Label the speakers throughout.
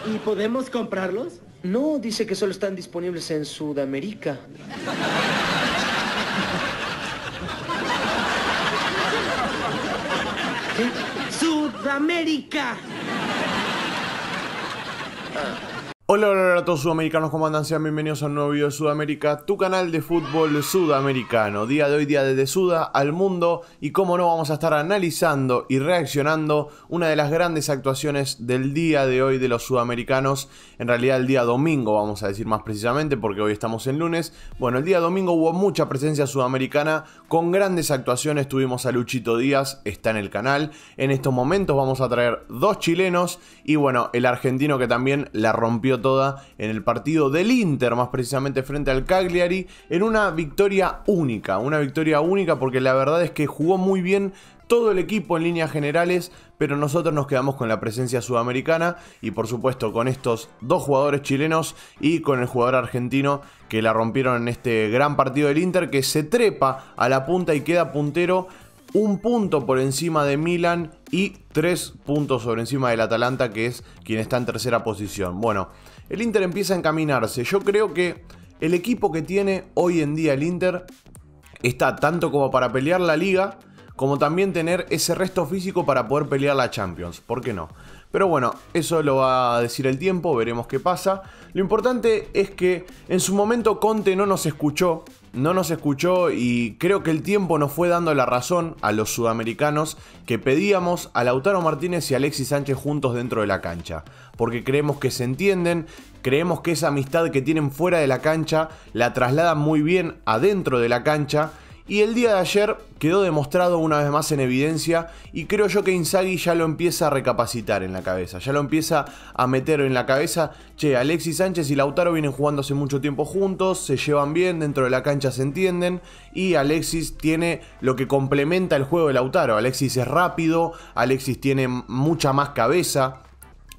Speaker 1: ¿Y podemos comprarlos?
Speaker 2: No, dice que solo están disponibles en Sudamérica.
Speaker 1: ¿Qué? ¡Sudamérica!
Speaker 3: Hola, hola, hola a todos sudamericanos, ¿cómo andan? Sean bienvenidos a un nuevo video de Sudamérica, tu canal de fútbol sudamericano. Día de hoy, día desde Suda al mundo, y como no, vamos a estar analizando y reaccionando una de las grandes actuaciones del día de hoy de los sudamericanos. En realidad el día domingo, vamos a decir más precisamente, porque hoy estamos en lunes. Bueno, el día domingo hubo mucha presencia sudamericana con grandes actuaciones. Tuvimos a Luchito Díaz, está en el canal. En estos momentos vamos a traer dos chilenos y bueno, el argentino que también la rompió toda en el partido del Inter, más precisamente frente al Cagliari, en una victoria única porque la verdad es que jugó muy bien todo el equipo en líneas generales, pero nosotros nos quedamos con la presencia sudamericana y por supuesto con estos dos jugadores chilenos y con el jugador argentino que la rompieron en este gran partido del Inter, que se trepa a la punta y queda puntero, un punto por encima de Milan y 3 puntos sobre encima del Atalanta, que es quien está en tercera posición. Bueno, el Inter empieza a encaminarse. Yo creo que el equipo que tiene hoy en día el Inter está tanto como para pelear la Liga, como también tener ese resto físico para poder pelear la Champions. ¿Por qué no? Pero bueno, eso lo va a decir el tiempo, veremos qué pasa. Lo importante es que en su momento Conte no nos escuchó y creo que el tiempo nos fue dando la razón a los sudamericanos que pedíamos a Lautaro Martínez y Alexis Sánchez juntos dentro de la cancha. Porque creemos que se entienden, creemos que esa amistad que tienen fuera de la cancha la trasladan muy bien adentro de la cancha. Y el día de ayer quedó demostrado una vez más en evidencia y creo yo que Inzaghi ya lo empieza a recapacitar en la cabeza, ya lo empieza a meter en la cabeza. Che, Alexis Sánchez y Lautaro vienen jugando hace mucho tiempo juntos, se llevan bien, dentro de la cancha se entienden y Alexis tiene lo que complementa el juego de Lautaro. Alexis es rápido, Alexis tiene mucha más cabeza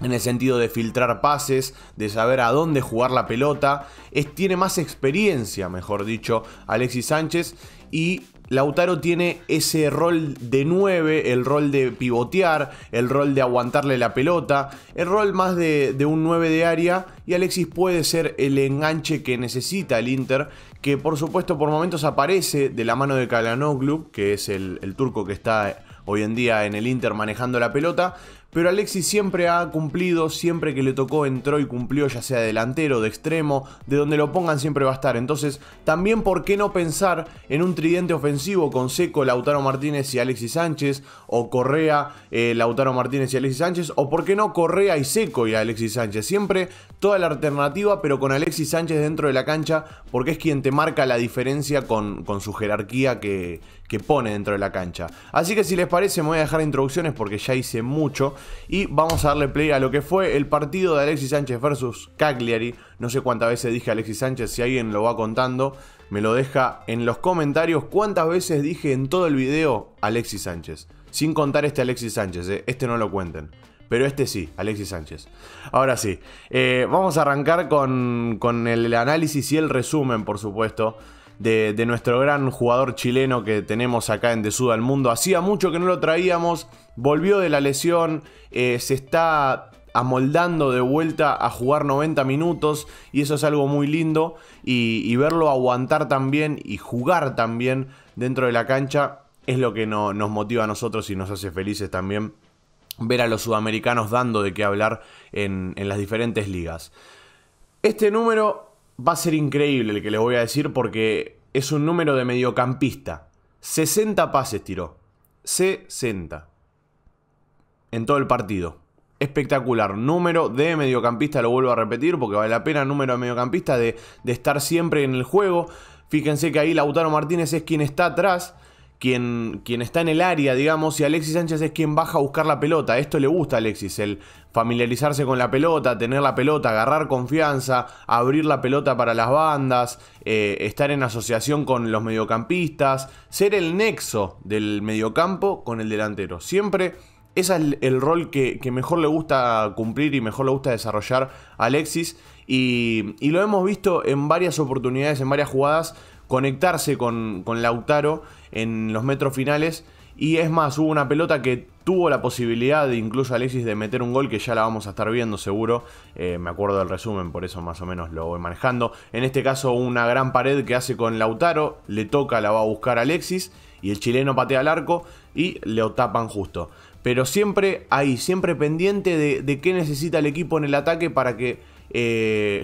Speaker 3: en el sentido de filtrar pases, de saber a dónde jugar la pelota. Tiene más experiencia, mejor dicho, Alexis Sánchez. Y Lautaro tiene ese rol de 9, el rol de pivotear, el rol de aguantarle la pelota, el rol más de un 9 de área. Y Alexis puede ser el enganche que necesita el Inter, que por supuesto por momentos aparece de la mano de Çalhanoğlu, que es el turco que está hoy en día en el Inter manejando la pelota. Pero Alexis siempre ha cumplido, siempre que le tocó entró y cumplió, ya sea de delantero, de extremo, de donde lo pongan siempre va a estar. Entonces, también por qué no pensar en un tridente ofensivo con Seco, Lautaro Martínez y Alexis Sánchez, o Correa, Lautaro Martínez y Alexis Sánchez, o por qué no Correa y Seco y Alexis Sánchez. Siempre toda la alternativa, pero con Alexis Sánchez dentro de la cancha, porque es quien te marca la diferencia con su jerarquía que pone dentro de la cancha. Así que si les parece me voy a dejar introducciones porque ya hice mucho y vamos a darle play a lo que fue el partido de Alexis Sánchez versus Cagliari. No sé cuántas veces dije Alexis Sánchez, si alguien lo va contando me lo deja en los comentarios. Cuántas veces dije en todo el video Alexis Sánchez, sin contar este Alexis Sánchez, este no lo cuenten. Pero este sí, Alexis Sánchez. Ahora sí, vamos a arrancar con el análisis y el resumen, por supuesto, de nuestro gran jugador chileno que tenemos acá en De Suda al Mundo. Hacía mucho que no lo traíamos, volvió de la lesión, se está amoldando de vuelta a jugar 90 minutos y eso es algo muy lindo y verlo aguantar también y jugar también dentro de la cancha es lo que nos motiva a nosotros y nos hace felices también ver a los sudamericanos dando de qué hablar en las diferentes ligas. Este número va a ser increíble el que les voy a decir porque es un número de mediocampista. 60 pases tiró. 60. En todo el partido. Espectacular. Número de mediocampista, lo vuelvo a repetir porque vale la pena. Número de mediocampista de estar siempre en el juego. Fíjense que ahí Lautaro Martínez es quien está atrás. Quien está en el área, digamos, y Alexis Sánchez es quien baja a buscar la pelota. Esto le gusta a Alexis, el familiarizarse con la pelota, tener la pelota, agarrar confianza, abrir la pelota para las bandas, estar en asociación con los mediocampistas, ser el nexo del mediocampo con el delantero. Siempre ese es el rol que mejor le gusta cumplir y mejor le gusta desarrollar a Alexis. Y lo hemos visto en varias oportunidades, en varias jugadas, conectarse con Lautaro en los metros finales. Y es más, hubo una pelota que tuvo la posibilidad de incluso Alexis de meter un gol que ya la vamos a estar viendo seguro. Me acuerdo del resumen, por eso más o menos lo voy manejando. En este caso una gran pared que hace con Lautaro, le toca, la va a buscar Alexis y el chileno patea al arco y le tapan justo. Pero siempre ahí, siempre pendiente de qué necesita el equipo en el ataque para que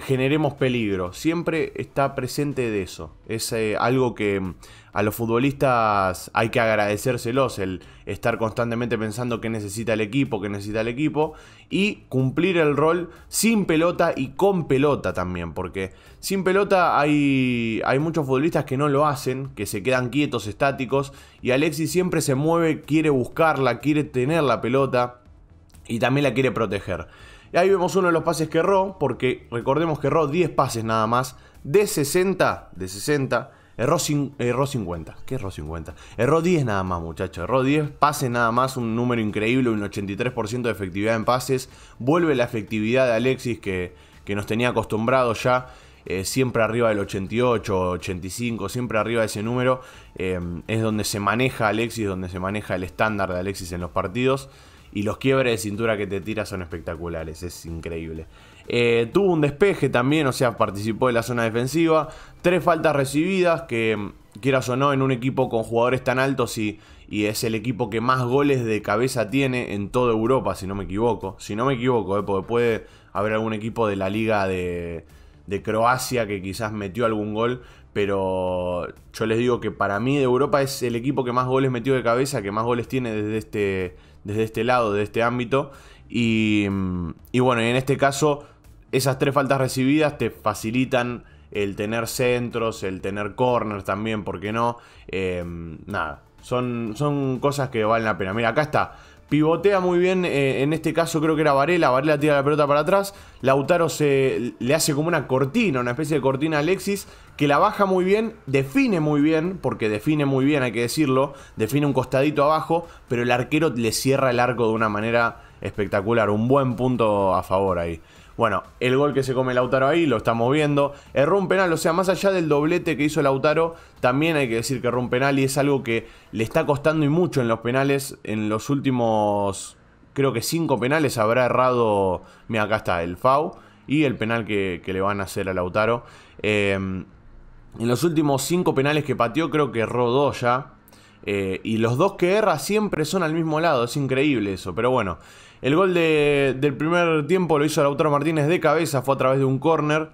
Speaker 3: generemos peligro. Siempre está presente de eso. Es algo que a los futbolistas hay que agradecérselos, el estar constantemente pensando qué necesita el equipo, y cumplir el rol sin pelota y con pelota también, porque sin pelota hay muchos futbolistas que no lo hacen, que se quedan quietos, estáticos, y Alexis siempre se mueve, quiere buscarla, quiere tener la pelota y también la quiere proteger. Y ahí vemos uno de los pases que erró, porque recordemos que erró 10 pases nada más, de 60, erró 50. ¿Qué erró 50? Erró 10 nada más, muchachos. Erró 10 pases nada más, un número increíble, un 83% de efectividad en pases. Vuelve la efectividad de Alexis que nos tenía acostumbrados ya, siempre arriba del 88, 85, siempre arriba de ese número. Es donde se maneja Alexis, donde se maneja el estándar de Alexis en los partidos. Y los quiebres de cintura que te tira son espectaculares, es increíble. Tuvo un despeje también, o sea, participó de la zona defensiva. 3 faltas recibidas, que quieras o no, en un equipo con jugadores tan altos y es el equipo que más goles de cabeza tiene en toda Europa, si no me equivoco. Porque puede haber algún equipo de la liga de Croacia que quizás metió algún gol. Pero yo les digo que para mí de Europa es el equipo que más goles metió de cabeza, que más goles tiene desde este lado, de este ámbito. Y bueno, en este caso, esas 3 faltas recibidas te facilitan el tener centros, el tener corners también, ¿por qué no? Nada, son cosas que valen la pena. Mira, acá está. Pivotea muy bien, en este caso creo que era Varela. Varela tira la pelota para atrás. Lautaro le hace como una cortina, una especie de cortina a Alexis, que la baja muy bien, define muy bien, porque define muy bien, hay que decirlo. Define un costadito abajo, pero el arquero le cierra el arco de una manera espectacular. Un buen punto a favor ahí. Bueno, el gol que se come Lautaro ahí, lo estamos viendo. Erró un penal, o sea, más allá del doblete que hizo Lautaro, también hay que decir que erró un penal y es algo que le está costando y mucho en los penales. En los últimos, creo que 5 penales habrá errado. Mira, acá está, el FAU y el penal que le van a hacer a Lautaro. En los últimos 5 penales que pateó, creo que erró 2 ya. Y los 2 que erra siempre son al mismo lado, es increíble eso, pero bueno. El gol del primer tiempo lo hizo Lautaro Martínez de cabeza, fue a través de un córner,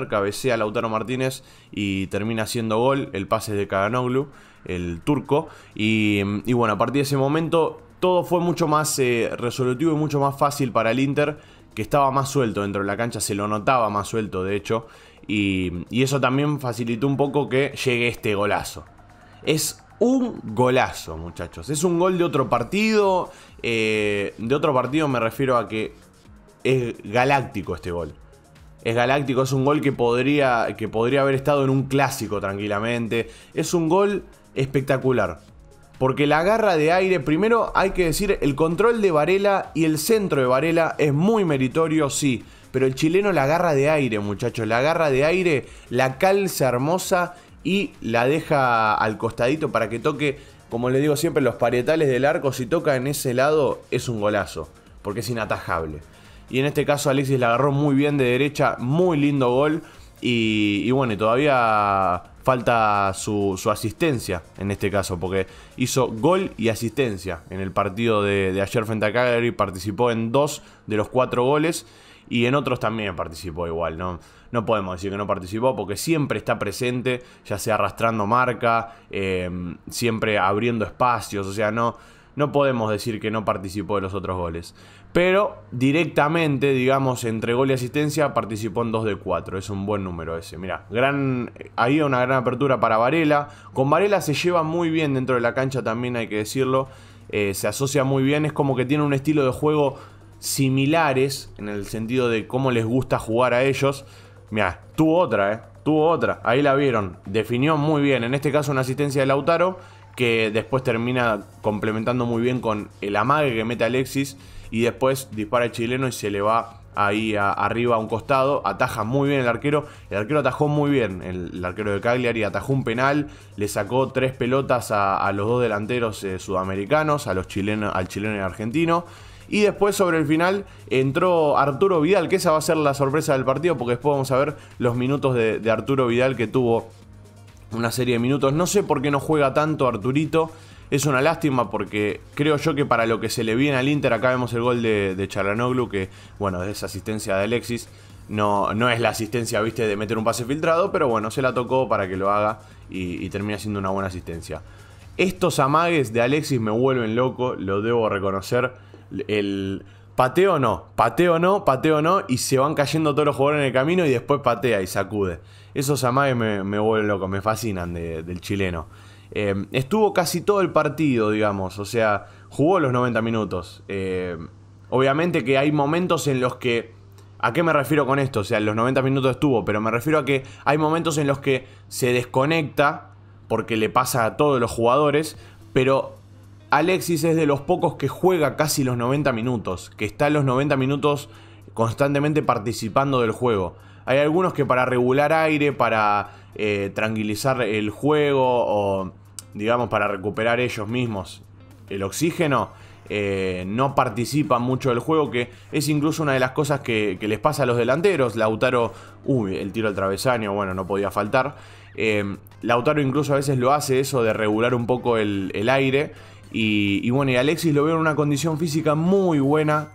Speaker 3: cabecea Lautaro Martínez y termina siendo gol. El pase de Çalhanoğlu, el turco, y bueno, a partir de ese momento todo fue mucho más resolutivo y mucho más fácil para el Inter, que estaba más suelto dentro de la cancha, se lo notaba más suelto de hecho, y eso también facilitó un poco que llegue este golazo. Es un golazo, muchachos. Es un gol de otro partido. De otro partido me refiero a que es galáctico este gol. Es galáctico, es un gol que podría haber estado en un clásico tranquilamente. Es un gol espectacular. Porque la agarra de aire, primero hay que decir, el control de Varela y el centro de Varela es muy meritorio, sí. Pero el chileno la agarra de aire, muchachos. La agarra de aire, la calza hermosa y la deja al costadito para que toque, como les digo siempre, los parietales del arco. Si toca en ese lado es un golazo, porque es inatajable. Y en este caso Alexis la agarró muy bien de derecha, muy lindo gol. Y bueno, y todavía falta su asistencia en este caso, porque hizo gol y asistencia en el partido de ayer frente a Cagliari. Participó en 2 de los 4 goles. Y en otros también participó igual, ¿no? No podemos decir que no participó porque siempre está presente, ya sea arrastrando marca, siempre abriendo espacios. O sea, no podemos decir que no participó de los otros goles. Pero directamente, digamos, entre gol y asistencia, participó en 2 de 4. Es un buen número ese. Mirá, ahí una gran apertura para Varela. Con Varela se lleva muy bien dentro de la cancha también, hay que decirlo. Se asocia muy bien, es como que tiene un estilo de juego similares en el sentido de cómo les gusta jugar a ellos. Mirá, tuvo otra, ahí la vieron, definió muy bien, en este caso una asistencia de Lautaro, que después termina complementando muy bien con el amague que mete Alexis, y después dispara el chileno y se le va ahí arriba a un costado, ataja muy bien el arquero atajó muy bien, el arquero de Cagliari atajó un penal, le sacó 3 pelotas a los 2 delanteros sudamericanos, al chileno y argentino. Y después sobre el final entró Arturo Vidal, que esa va a ser la sorpresa del partido, porque después vamos a ver los minutos de Arturo Vidal, que tuvo una serie de minutos. No sé por qué no juega tanto Arturito, es una lástima porque creo yo que para lo que se le viene al Inter, acá vemos el gol de Çalhanoğlu, que bueno, es asistencia de Alexis. No es la asistencia, viste, de meter un pase filtrado, pero bueno, se la tocó para que lo haga y termina siendo una buena asistencia. Estos amagues de Alexis me vuelven loco, lo debo reconocer. El pateo no, y se van cayendo todos los jugadores en el camino y después patea y sacude. Esos amagues me vuelven loco, me fascinan del chileno. Estuvo casi todo el partido, digamos, o sea, jugó los 90 minutos. Obviamente que hay momentos en los que... ¿A qué me refiero con esto? O sea, los 90 minutos estuvo, pero me refiero a que hay momentos en los que se desconecta, porque le pasa a todos los jugadores, pero Alexis es de los pocos que juega casi los 90 minutos, que está en los 90 minutos constantemente participando del juego. Hay algunos que para regular aire, para tranquilizar el juego o digamos para recuperar ellos mismos el oxígeno, no participan mucho del juego, que es incluso una de las cosas que les pasa a los delanteros. Lautaro, el tiro al travesaño, bueno, no podía faltar. Lautaro incluso a veces lo hace eso de regular un poco el aire. Y bueno, y Alexis lo veo en una condición física muy buena.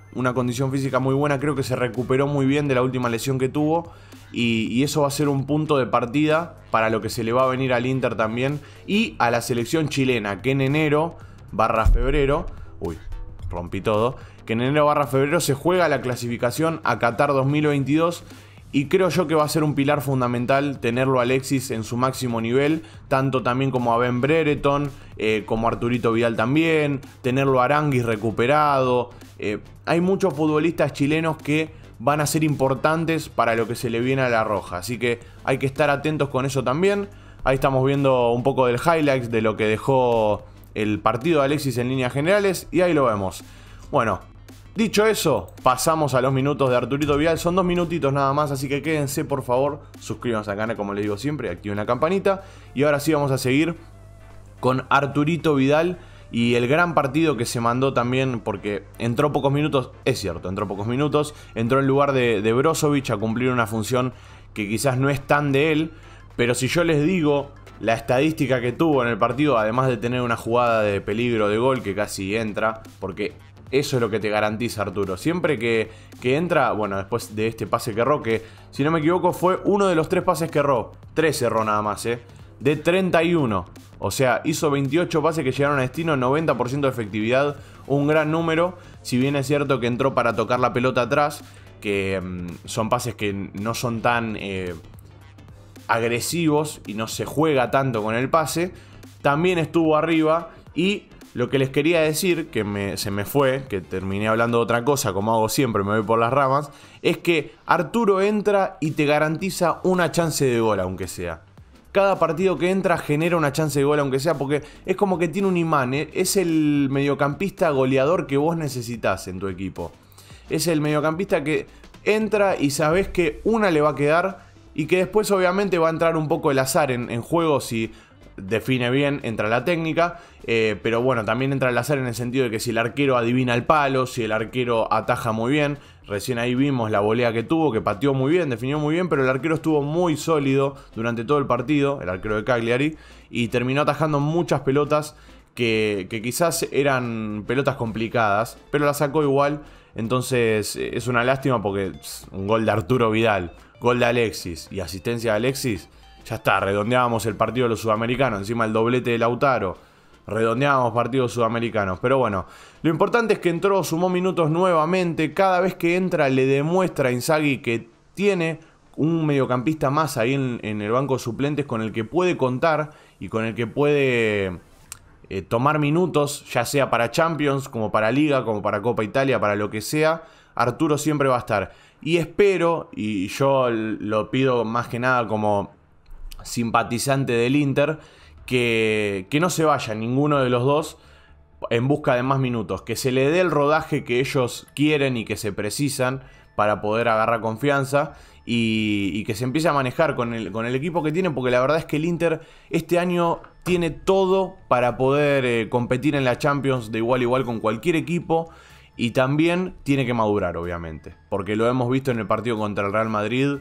Speaker 3: Creo que se recuperó muy bien de la última lesión que tuvo. Y eso va a ser un punto de partida para lo que se le va a venir al Inter también. Y a la selección chilena, que en enero/febrero... rompí todo. Que en enero/febrero se juega la clasificación a Qatar 2022. Y creo yo que va a ser un pilar fundamental tenerlo a Alexis en su máximo nivel, tanto también como a Ben Brereton, como a Arturito Vidal también, tenerlo a Aranguis recuperado. Hay muchos futbolistas chilenos que van a ser importantes para lo que se le viene a la Roja, así que hay que estar atentos con eso también. Ahí estamos viendo un poco del highlights de lo que dejó el partido de Alexis en líneas generales y ahí lo vemos. Bueno, dicho eso, pasamos a los minutos de Arturito Vidal. Son 2 minutitos nada más, así que quédense por favor. Suscríbanse al canal como les digo siempre, activen la campanita. Y ahora sí vamos a seguir con Arturito Vidal y el gran partido que se mandó también, porque entró pocos minutos, es cierto, entró pocos minutos. Entró en lugar de Brozovic a cumplir una función que quizás no es tan de él. Pero si yo les digo la estadística que tuvo en el partido, además de tener una jugada de peligro de gol que casi entra, porque... eso es lo que te garantiza Arturo. Siempre que entra, bueno, después de este pase que erró, que si no me equivoco fue uno de los 3 pases que erró. 3 erró nada más, de 31. O sea, hizo 28 pases que llegaron a destino, 90% de efectividad. Un gran número, si bien es cierto que entró para tocar la pelota atrás, que son pases que no son tan agresivos y no se juega tanto con el pase. También estuvo arriba y... lo que les quería decir, que se me fue, que terminé hablando de otra cosa, como hago siempre, me voy por las ramas, es que Arturo entra y te garantiza una chance de gol, aunque sea. Cada partido que entra genera una chance de gol, aunque sea, porque es como que tiene un imán, es el mediocampista goleador que vos necesitas en tu equipo. Es el mediocampista que entra y sabés que una le va a quedar y que después obviamente va a entrar un poco el azar en juego si... define bien, entra la técnica, pero bueno, también entra el azar en el sentido de que si el arquero adivina el palo, si el arquero ataja muy bien. Recién ahí vimos la volea que tuvo, que pateó muy bien, definió muy bien, pero el arquero estuvo muy sólido durante todo el partido, el arquero de Cagliari, y terminó atajando muchas pelotas que quizás eran pelotas complicadas, pero las sacó igual. Entonces es una lástima porque un gol de Arturo Vidal, gol de Alexis y asistencia de Alexis. Ya está, redondeábamos el partido de los sudamericanos. Encima el doblete de Lautaro. Redondeábamos partidos sudamericanos. Pero bueno, lo importante es que entró, sumó minutos nuevamente. Cada vez que entra le demuestra a Inzaghi que tiene un mediocampista más ahí en el banco de suplentes con el que puede contar y con el que puede tomar minutos, ya sea para Champions, como para Liga, como para Copa Italia, para lo que sea. Arturo siempre va a estar. Y espero, y yo lo pido más que nada como... simpatizante del Inter, que no se vaya ninguno de los dos en busca de más minutos, que se le dé el rodaje que ellos quieren y que se precisan, para poder agarrar confianza y que se empiece a manejar con el equipo que tiene, porque la verdad es que el Inter este año tiene todo para poder competir en la Champions de igual a igual con cualquier equipo. Y también tiene que madurar, obviamente, porque lo hemos visto en el partido contra el Real Madrid.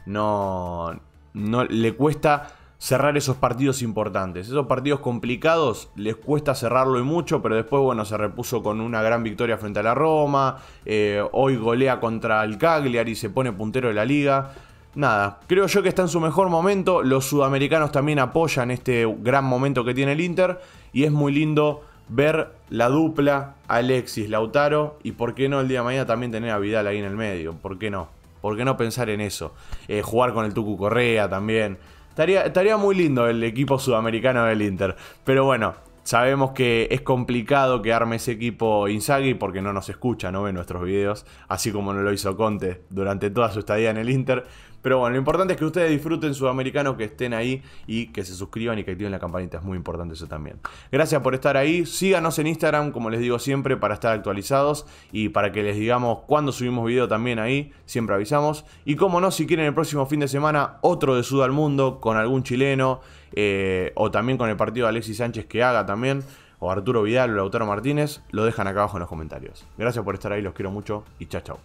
Speaker 3: No le cuesta cerrar esos partidos importantes. Esos partidos complicados les cuesta cerrarlo y mucho, pero después, bueno, se repuso con una gran victoria frente a la Roma. Hoy golea contra el Cagliari y se pone puntero de la liga. Nada, creo yo que está en su mejor momento. Los sudamericanos también apoyan este gran momento que tiene el Inter. Y es muy lindo ver la dupla Alexis-Lautaro. Y por qué no el día de mañana también tener a Vidal ahí en el medio. ¿Por qué no? ¿Por qué no pensar en eso? Jugar con el Tucu Correa también. Estaría muy lindo el equipo sudamericano del Inter. Pero bueno, sabemos que es complicado que arme ese equipo Inzaghi porque no nos escucha, no ve nuestros videos. Así como no lo hizo Conte durante toda su estadía en el Inter. Pero bueno, lo importante es que ustedes disfruten sudamericanos, que estén ahí y que se suscriban y que activen la campanita. Es muy importante eso también. Gracias por estar ahí. Síganos en Instagram, como les digo siempre, para estar actualizados y para que les digamos cuando subimos video también ahí. Siempre avisamos. Y como no, si quieren el próximo fin de semana otro de Suda al Mundo con algún chileno o también con el partido de Alexis Sánchez que haga también, o Arturo Vidal o Lautaro Martínez, lo dejan acá abajo en los comentarios. Gracias por estar ahí, los quiero mucho y chao, chao.